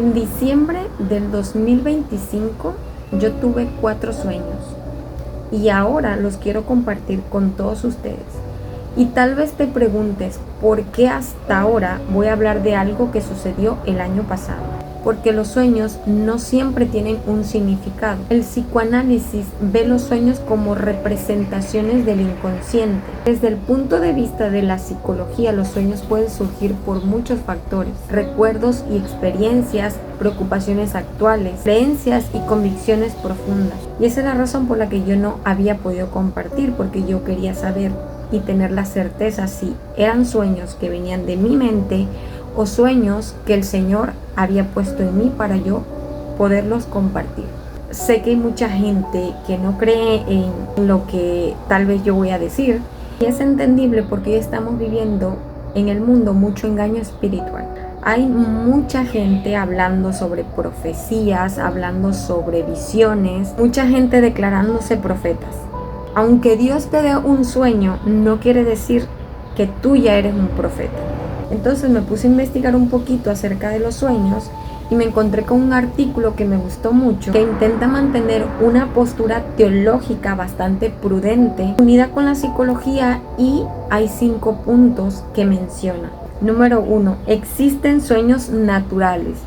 En diciembre del 2025 yo tuve 4 sueños y ahora los quiero compartir con todos ustedes. Y tal vez te preguntes, ¿por qué hasta ahora voy a hablar de algo que sucedió el año pasado? Porque los sueños no siempre tienen un significado. El psicoanálisis ve los sueños como representaciones del inconsciente. Desde el punto de vista de la psicología, los sueños pueden surgir por muchos factores: recuerdos y experiencias, preocupaciones actuales, creencias y convicciones profundas. Y esa es la razón por la que yo no había podido compartir, porque yo quería saber y tener la certeza si eran sueños que venían de mi mente o sueños que el Señor había puesto en mí para yo poderlos compartir. Sé que hay mucha gente que no cree en lo que tal vez yo voy a decir, y es entendible porque hoy estamos viviendo en el mundo mucho engaño espiritual. Hay mucha gente hablando sobre profecías, hablando sobre visiones, mucha gente declarándose profetas. Aunque Dios te dé un sueño, no quiere decir que tú ya eres un profeta. Entonces me puse a investigar un poquito acerca de los sueños y me encontré con un artículo que me gustó mucho, que intenta mantener una postura teológica bastante prudente, unida con la psicología, y hay 5 puntos que menciona. Número 1. Existen sueños naturales,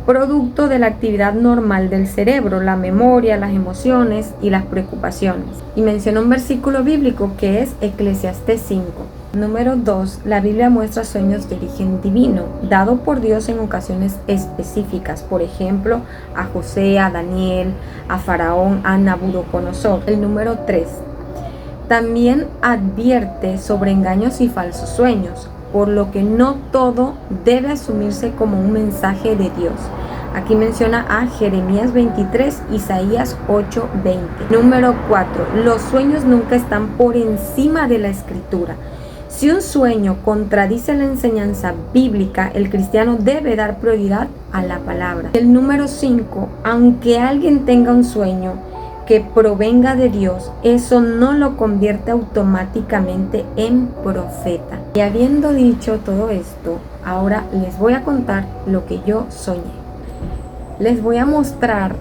producto de la actividad normal del cerebro, la memoria, las emociones y las preocupaciones. Y menciona un versículo bíblico que es Eclesiastés 5. Número 2. La Biblia muestra sueños de origen divino, dado por Dios en ocasiones específicas, por ejemplo, a José, a Daniel, a Faraón, a Nabucodonosor. El número 3. También advierte sobre engaños y falsos sueños, por lo que no todo debe asumirse como un mensaje de Dios. Aquí menciona a Jeremías 23, Isaías 8:20. Número 4. Los sueños nunca están por encima de la escritura. Si un sueño contradice la enseñanza bíblica, el cristiano debe dar prioridad a la palabra. El número 5. Aunque alguien tenga un sueño que provenga de Dios, eso no lo convierte automáticamente en profeta. Y habiendo dicho todo esto, ahora les voy a contar lo que yo soñé. Les voy a mostrar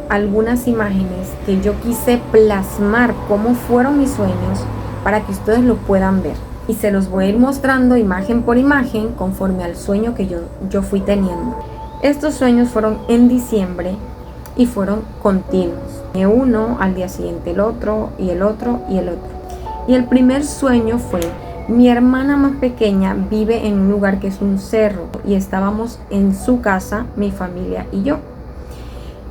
algunas imágenes que yo quise plasmar cómo fueron mis sueños para que ustedes lo puedan ver. Y se los voy a ir mostrando imagen por imagen conforme al sueño que yo fui teniendo. Estos sueños fueron en diciembre y fueron continuos. Uno al día siguiente, el otro y el otro y el otro. Y el primer sueño fue: mi hermana más pequeña vive en un lugar que es un cerro y estábamos en su casa, mi familia y yo.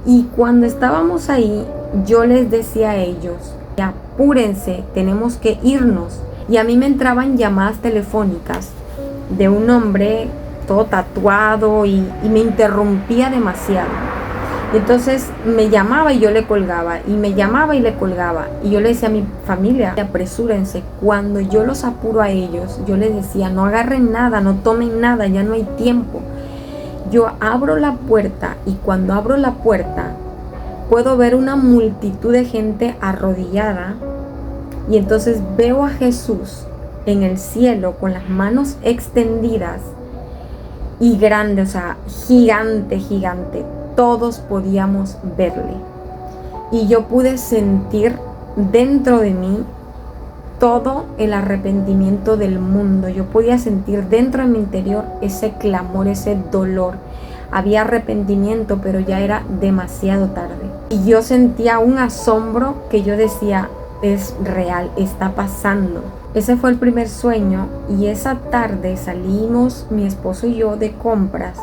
Y cuando estábamos ahí, yo les decía a ellos: apúrense, tenemos que irnos. Y a mí me entraban llamadas telefónicas de un hombre todo tatuado y me interrumpía demasiado. Entonces me llamaba y yo le colgaba, y me llamaba y le colgaba, y yo le decía a mi familia: apresúrense. Cuando yo los apuro a ellos, yo les decía: no agarren nada, no tomen nada, ya no hay tiempo. Yo abro la puerta, y cuando abro la puerta puedo ver una multitud de gente arrodillada, y entonces veo a Jesús en el cielo con las manos extendidas y grande, o sea, gigante, gigante. Todos podíamos verle. Y yo pude sentir dentro de mí todo el arrepentimiento del mundo. Yo podía sentir dentro de mi interior ese clamor, ese dolor. Había arrepentimiento, pero ya era demasiado tarde. Y yo sentía un asombro que yo decía: es real, está pasando. Ese fue el primer sueño, y esa tarde salimos mi esposo y yo de compras.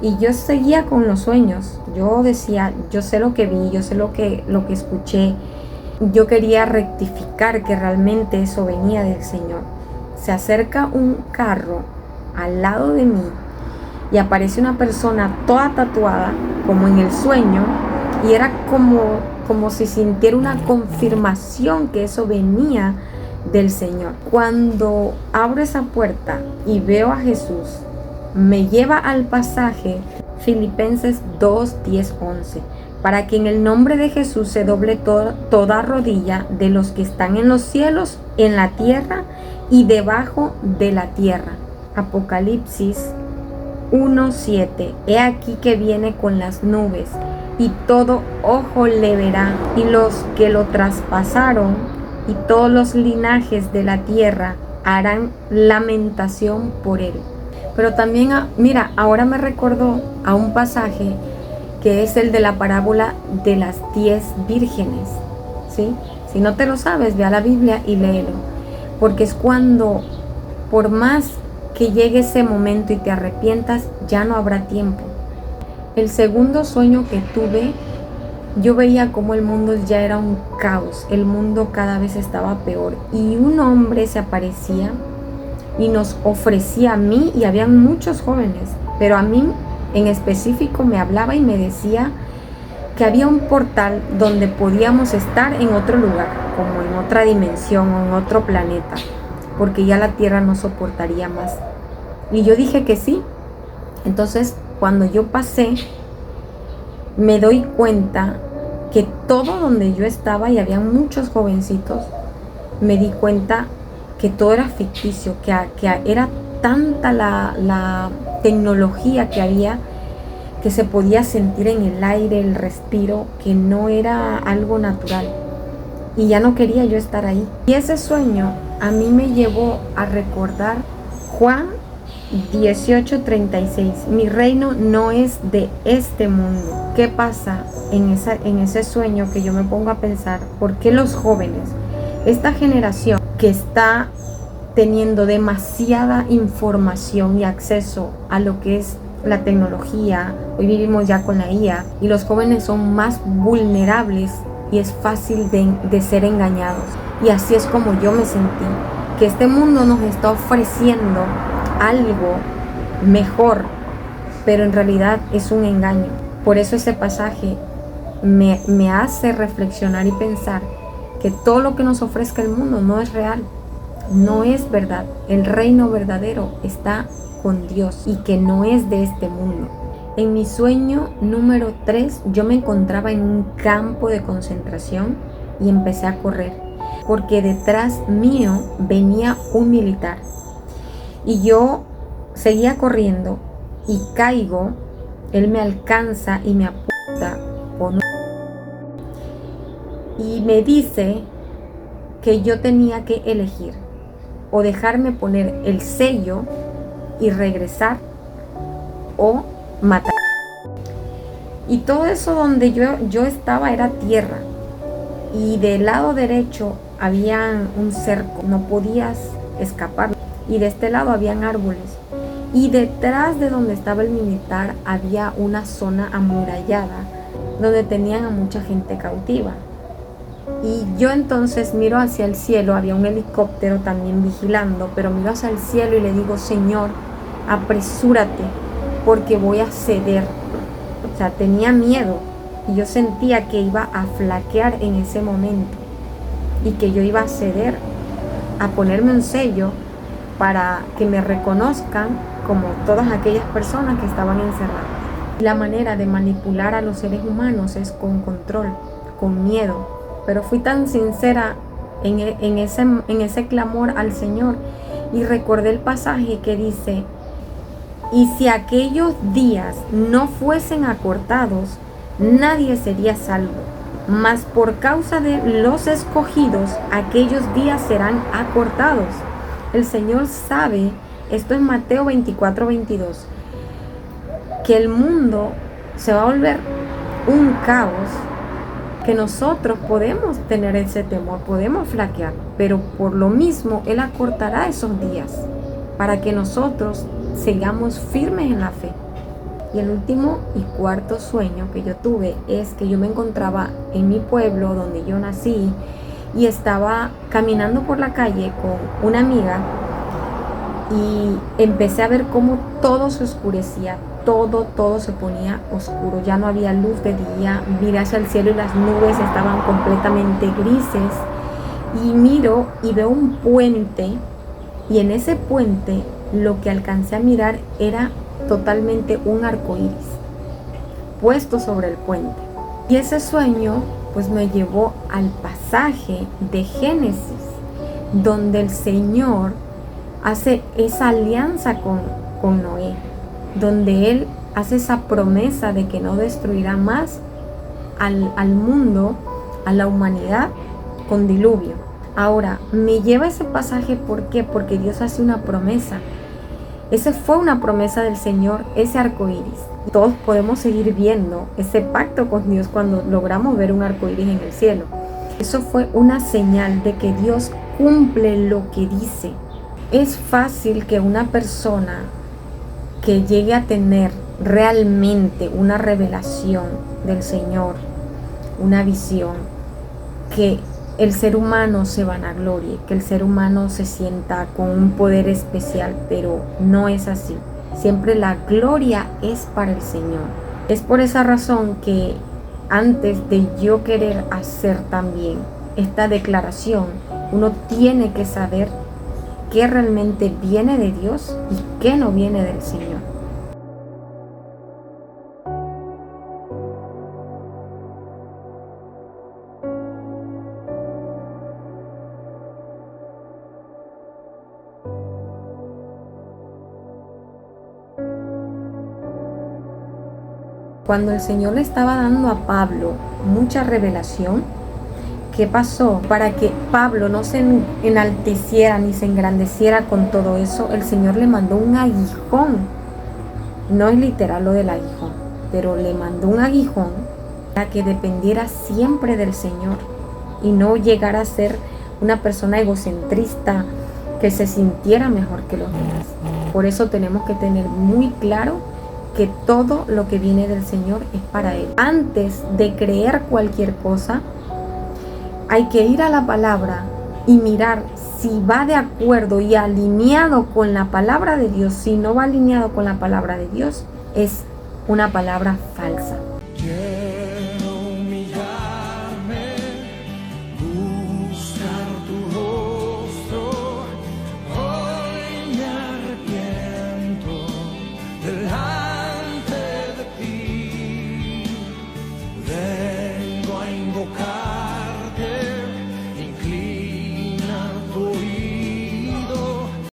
Y yo seguía con los sueños. Yo decía: yo sé lo que vi, yo sé lo que escuché. Yo quería rectificar que realmente eso venía del Señor. Se acerca un carro al lado de mí y aparece una persona toda tatuada, como en el sueño, y era como si sintiera una confirmación que eso venía del Señor. Cuando abro esa puerta y veo a Jesús, me lleva al pasaje Filipenses 2, 10, 11. Para que en el nombre de Jesús se doble toda rodilla de los que están en los cielos, en la tierra y debajo de la tierra. Apocalipsis 1:7. He aquí que viene con las nubes, y todo ojo le verá, y los que lo traspasaron, y todos los linajes de la tierra harán lamentación por él. Pero también, mira, ahora me recordó a un pasaje que es el de la parábola de las 10 vírgenes, ¿sí? Si no te lo sabes, ve a la Biblia y léelo, porque es cuando, por más que llegue ese momento y te arrepientas, ya no habrá tiempo. El segundo sueño que tuve, yo veía como el mundo ya era un caos, el mundo cada vez estaba peor, y un hombre se aparecía y nos ofrecía a mí, y habían muchos jóvenes, pero a mí en específico me hablaba y me decía que había un portal donde podíamos estar en otro lugar, como en otra dimensión o en otro planeta, porque ya la Tierra no soportaría más. Y yo dije que sí. Entonces, cuando yo pasé, me doy cuenta que todo donde yo estaba, y había muchos jovencitos, me di cuenta que todo era ficticio, que era tanta la tecnología que había, que se podía sentir en el aire, el respiro, que no era algo natural. Y ya no quería yo estar ahí. Y ese sueño a mí me llevó a recordar Juan 18:36. Mi reino no es de este mundo. ¿Qué pasa en ese sueño que yo me pongo a pensar? ¿Por qué los jóvenes, esta generación que está teniendo demasiada información y acceso a lo que es la tecnología, hoy vivimos ya con la IA, y los jóvenes son más vulnerables y es fácil de ser engañados? Y así es como yo me sentí, que este mundo nos está ofreciendo algo mejor, pero en realidad es un engaño. Por eso ese pasaje me hace reflexionar y pensar que todo lo que nos ofrezca el mundo no es real, no es verdad. El reino verdadero está con Dios y que no es de este mundo. En mi sueño número 3, yo me encontraba en un campo de concentración y empecé a correr, porque detrás mío venía un militar. Y yo seguía corriendo y caigo, él me alcanza y me apunta con y me dice que yo tenía que elegir o dejarme poner el sello y regresar o matar. Y todo eso donde yo estaba era tierra, y del lado derecho había un cerco, no podías escapar, y de este lado habían árboles, y detrás de donde estaba el militar había una zona amurallada donde tenían a mucha gente cautiva. Y yo entonces miro hacia el cielo, había un helicóptero también vigilando, pero miro hacia el cielo y le digo: Señor, apresúrate, porque voy a ceder. O sea, tenía miedo, y yo sentía que iba a flaquear en ese momento, y que yo iba a ceder, a ponerme un sello para que me reconozcan como todas aquellas personas que estaban encerradas. La manera de manipular a los seres humanos es con control, con miedo. Pero fui tan sincera en ese clamor al Señor, y recordé el pasaje que dice: y si aquellos días no fuesen acortados, nadie sería salvo, mas por causa de los escogidos, aquellos días serán acortados. El Señor sabe, esto es Mateo 24:22, que el mundo se va a volver un caos, que nosotros podemos tener ese temor, podemos flaquear, pero por lo mismo Él acortará esos días para que nosotros sigamos firmes en la fe. Y el último y cuarto sueño que yo tuve es que yo me encontraba en mi pueblo donde yo nací, y estaba caminando por la calle con una amiga, y empecé a ver cómo todo se oscurecía, todo se ponía oscuro, ya no había luz de día. Miré hacia el cielo y las nubes estaban completamente grises, y miro y veo un puente, y en ese puente lo que alcancé a mirar era totalmente un arco iris puesto sobre el puente. Y ese sueño pues me llevó al pasaje de Génesis, donde el Señor hace esa alianza con Noé, donde Él hace esa promesa de que no destruirá más al mundo, a la humanidad, con diluvio. Ahora, me lleva ese pasaje, ¿por qué? Porque Dios hace una promesa. Esa fue una promesa del Señor, ese arco iris. Todos podemos seguir viendo ese pacto con Dios cuando logramos ver un arco iris en el cielo. Eso fue una señal de que Dios cumple lo que dice. Es fácil que una persona que llegue a tener realmente una revelación del Señor, una visión, que el ser humano se vanaglorie, que el ser humano se sienta con un poder especial, pero no es así. Siempre la gloria es para el Señor. Es por esa razón que antes de yo querer hacer también esta declaración, uno tiene que saber qué realmente viene de Dios y qué no viene del Señor. Cuando el Señor le estaba dando a Pablo mucha revelación, ¿qué pasó? Para que Pablo no se enalteciera ni se engrandeciera con todo eso, el Señor le mandó un aguijón. No es literal lo del aguijón, pero le mandó un aguijón para que dependiera siempre del Señor y no llegara a ser una persona egocentrista que se sintiera mejor que los demás. Por eso tenemos que tener muy claro que todo lo que viene del Señor es para Él. Antes de creer cualquier cosa, hay que ir a la palabra y mirar si va de acuerdo y alineado con la palabra de Dios. Si no va alineado con la palabra de Dios, es una palabra falsa.